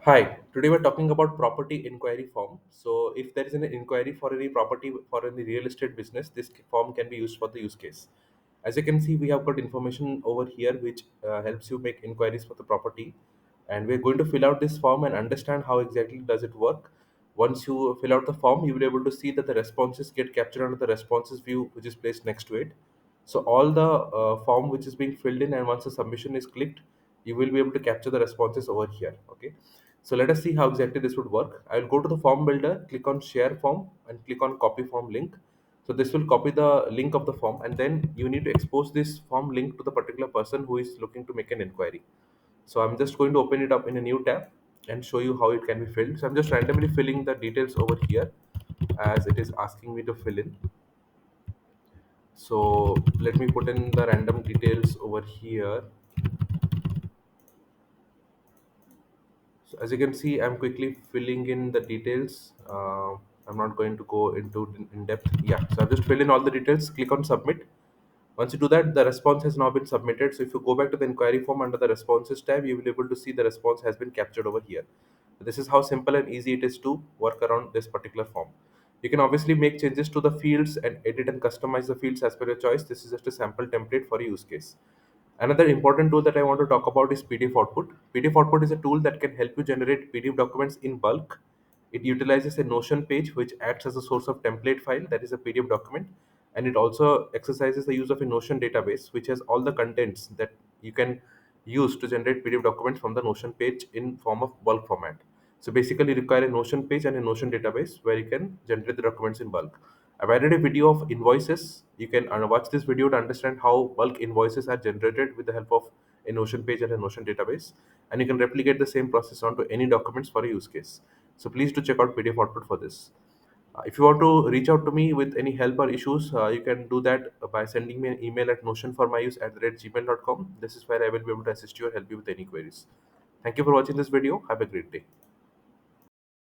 Hi, today we're talking about property inquiry form. So, if there is an inquiry for any property for any real estate business, this form can be used for the use case. As you can see, we have got information over here which helps you make inquiries for the property, and we're going to fill out this form and understand how exactly does it work. Once you fill out the form, you will be able to see that the responses get captured under the responses view, which is placed next to it. So all the form which is being filled in, and once the submission is clicked, you will be able to capture the responses over here. Okay, so let us see how exactly this would work. I will go to the form builder, click on share form, and click on copy form link. So this will copy the link of the form, and then you need to expose this form link to the particular person who is looking to make an inquiry. So I'm just going to open it up in a new tab and show you how it can be filled. So I'm just randomly filling the details over here as it is asking me to fill in. So let me put in the random details over here. So as you can see, I'm quickly filling in the details. I'm not going to go into in depth. Yeah, so I've just filled in all the details. Click on submit. Once you do that, the response has now been submitted. So if you go back to the inquiry form under the responses tab, you will be able to see the response has been captured over here. This is how simple and easy it is to work around this particular form. You can obviously make changes to the fields and edit and customize the fields as per your choice. This is just a sample template for a use case. Another important tool that I want to talk about is PDF output. PDF output is a tool that can help you generate PDF documents in bulk. It utilizes a Notion page which acts as a source of template file that is a PDF document, and it also exercises the use of a Notion database which has all the contents that you can use to generate PDF documents from the Notion page in form of bulk format. So basically, you require a Notion page and a Notion database where you can generate the documents in bulk. I've added a video of invoices. You can watch this video to understand how bulk invoices are generated with the help of a Notion page and a Notion database. And you can replicate the same process onto any documents for a use case. So please do check out PDF output for this. If you want to reach out to me with any help or issues, you can do that by sending me an email at notionformyuse@gmail.com. This is where I will be able to assist you or help you with any queries. Thank you for watching this video. Have a great day.